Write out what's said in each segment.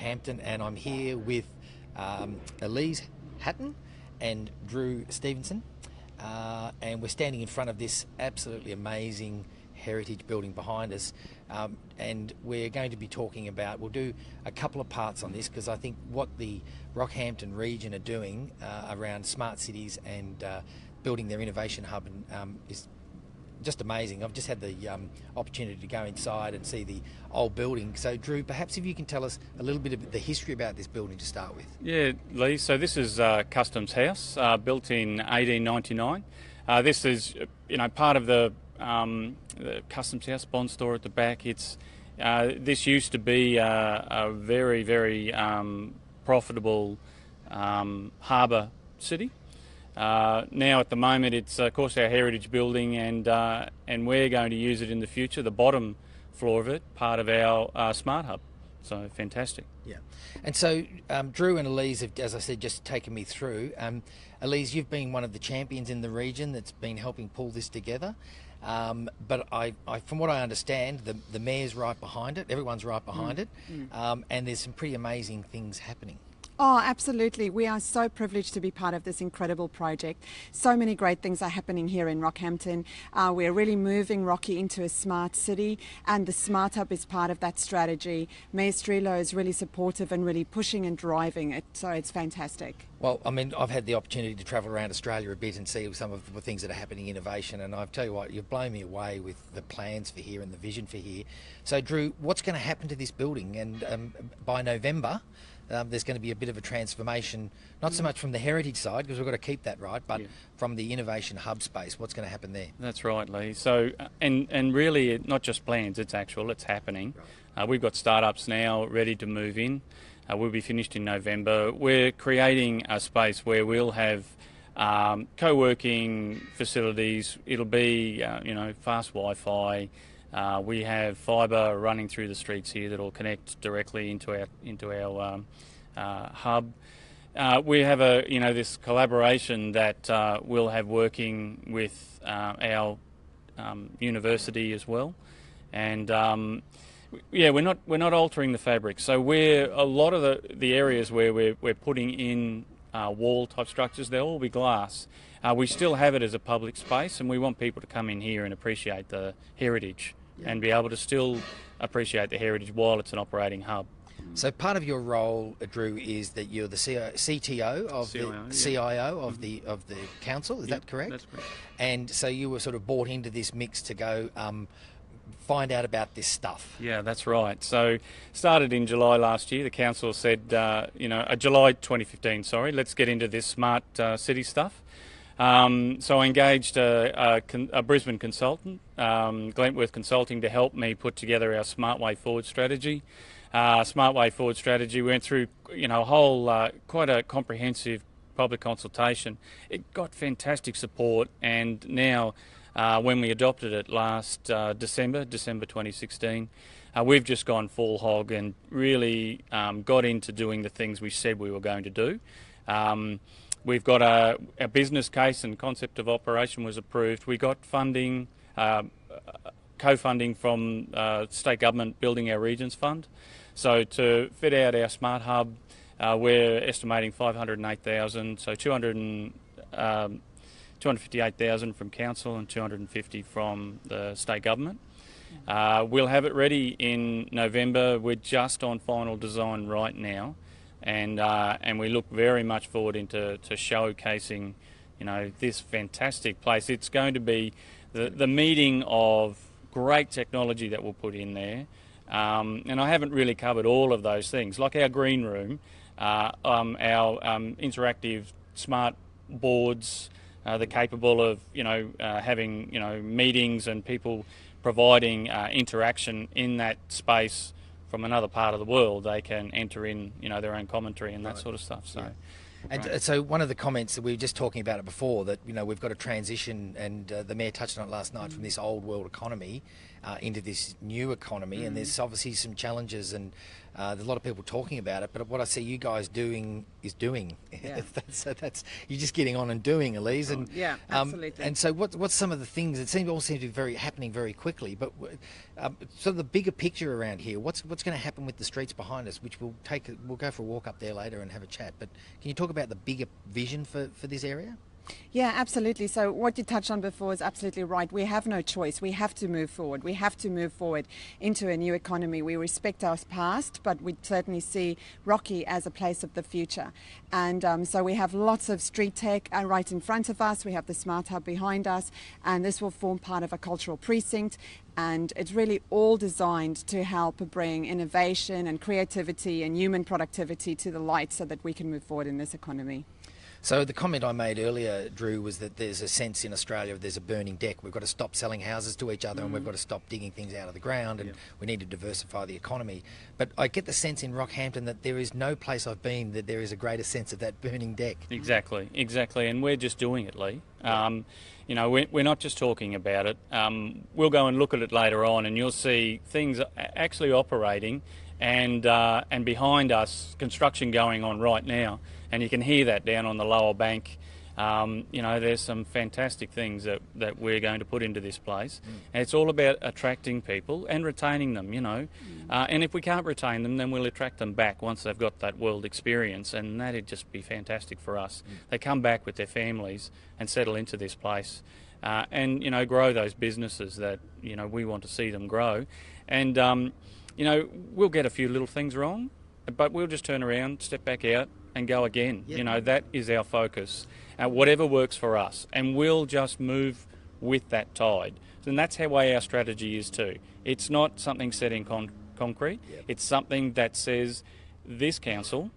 Rockhampton, and I'm here with Elize Hattin and Drew Stevenson, and we're standing in front of this absolutely amazing heritage building behind us, and we're going to be talking about, we'll do a couple of parts on this, because I think what the Rockhampton region are doing around smart cities and building their innovation hub is just amazing. I've just had the opportunity to go inside and see the old building. So Drew, perhaps if you can tell us a little bit of the history about this building to start with. Yeah, Lee, so this is Customs House, built in 1899. This is, part of the Customs House bond store at the back. This used to be a very, very profitable harbour city. Now at the moment it's of course our heritage building, and we're going to use it in the future, the bottom floor of it, part of our smart hub. So fantastic. Yeah. And so Drew and Elize have, as I said, just taken me through. Elize, you've been one of the champions in the region that's been helping pull this together. But I, from what I understand, the mayor's right behind it, everyone's right behind it, and there's some pretty amazing things happening. Oh, absolutely. We are so privileged to be part of this incredible project. So many great things are happening here in Rockhampton. We're really moving Rocky into a smart city, and the Smart Hub is part of that strategy. Mayor Strelo is really supportive and really pushing and driving it, so it's fantastic. Well, I mean, I've had the opportunity to travel around Australia a bit and see some of the things that are happening in innovation, and I tell you what, you've blown me away with the plans for here and the vision for here. So, Drew, what's going to happen to this building? And by November, there's going to be a bit of a transformation, not so much from the heritage side, because we've got to keep that right, but from the innovation hub space. What's going to happen there? That's right, Lee. So, and really, not just plans, it's happening. Right. We've got startups now ready to move in. We'll be finished in November. We're creating a space where we'll have co-working facilities. It'll be, fast Wi-Fi. We have fibre running through the streets here that'll connect directly into our hub. We have this collaboration that we'll have working with our university as well, and we're not altering the fabric. So a lot of the areas where we're putting in wall type structures, they'll all be glass. We still have it as a public space, and we want people to come in here and appreciate the heritage. And be able to still appreciate the heritage while it's an operating hub. So part of your role, Drew, is that you're the CTO of CIO of the council. Is that correct? That's correct. And so you were sort of brought into this mix to go find out about this stuff. Yeah, that's right. So started in July last year. The council said, July 2015. Sorry, let's get into this smart city stuff. So I engaged a Brisbane consultant, Glentworth Consulting, to help me put together our Smart Way Forward strategy. Smart Way Forward strategy, we went through a whole, quite a comprehensive public consultation. It got fantastic support, and now when we adopted it last December 2016, we've just gone full hog and really got into doing the things we said we were going to do. We've got a business case, and concept of operation was approved. We got funding, co-funding from state government building our regions fund. So to fit out our smart hub, we're estimating 508,000, so 258,000 from council and 250 from the state government. We'll have it ready in November. We're just on final design right now. And we look very much forward into showcasing, this fantastic place. It's going to be the meeting of great technology that we'll put in there. And I haven't really covered all of those things, like our green room, our interactive smart boards, they're capable of, having, meetings and people providing interaction in that space. From another part of the world, they can enter in, their own commentary and that sort of stuff. So, And so one of the comments that we were just talking about it before, that we've got to transition, and the mayor touched on it last night, from this old world economy into this new economy, and there's obviously some challenges and There's a lot of people talking about it, but what I see you guys doing is doing. Yeah. that's you're just getting on and doing, Elize. And Yeah, absolutely. and so what's some of the things that all seem to be happening very quickly, but sort of the bigger picture around here. What's going to happen with the streets behind us, which we'll go for a walk up there later and have a chat. But can you talk about the bigger vision for this area? Yeah, absolutely. So what you touched on before is absolutely right. We have no choice. We have to move forward. We have to move forward into a new economy. We respect our past, but we certainly see Rocky as a place of the future. And so we have lots of street tech right in front of us. We have the Smart Hub behind us, and this will form part of a cultural precinct. And it's really all designed to help bring innovation and creativity and human productivity to the light so that we can move forward in this economy. So the comment I made earlier, Drew, was that there's a sense in Australia there's a burning deck. We've got to stop selling houses to each other and we've got to stop digging things out of the ground, and we need to diversify the economy. But I get the sense in Rockhampton that there is no place I've been that there is a greater sense of that burning deck. Exactly, and we're just doing it, Lee. You know, we're not just talking about it. We'll go and look at it later on, and you'll see things actually operating, and behind us, construction going on right now. And you can hear that down on the lower bank. You know, there's some fantastic things that we're going to put into this place. And it's all about attracting people and retaining them, you know. And if we can't retain them, then we'll attract them back once they've got that world experience. And that'd just be fantastic for us. They come back with their families and settle into this place. And, you know, grow those businesses that, you know, we want to see them grow. And, you know, we'll get a few little things wrong, but we'll just turn around, step back out, and go again. You know, that is our focus. Whatever works for us, and we'll just move with that tide. And that's how way our strategy is too. It's not something set in concrete. It's something that says this council,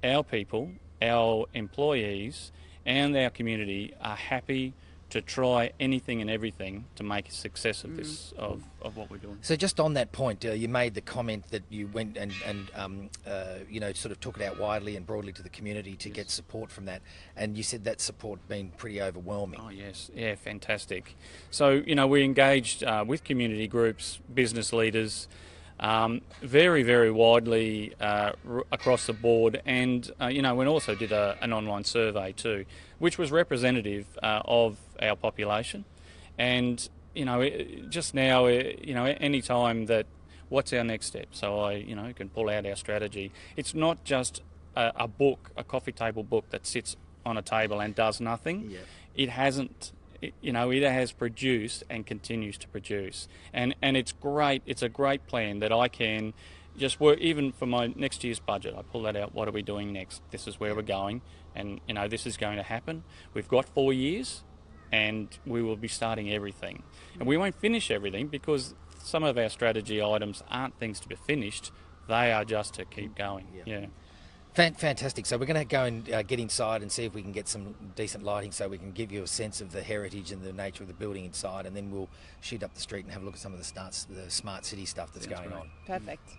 our people, our employees, and our community are happy to try anything and everything to make a success of this, of what we're doing. So just on that point, you made the comment that you went and you know, sort of took it out widely and broadly to the community to get support from that, and you said that support been pretty overwhelming. Oh yes, yeah, fantastic. So, you know, we engaged with community groups, business leaders, very, very widely across the board, and you know, we also did an online survey too, which was representative of our population. And you know, just now, you know, any time that what's our next step, so I, you know, can pull out our strategy. It's not just a book, a coffee table book that sits on a table and does nothing. It hasn't. You know, it has produced and continues to produce, and it's great. It's a great plan that I can just work even for my next year's budget. I pull that out. What are we doing next? This is where we're going, and you know, this is going to happen. We've got 4 years, and we will be starting everything, and we won't finish everything because some of our strategy items aren't things to be finished. They are just to keep going. Yeah. Fantastic. So we're going to go and get inside and see if we can get some decent lighting so we can give you a sense of the heritage and the nature of the building inside, and then we'll shoot up the street and have a look at some of the smart city stuff that's going on. Perfect.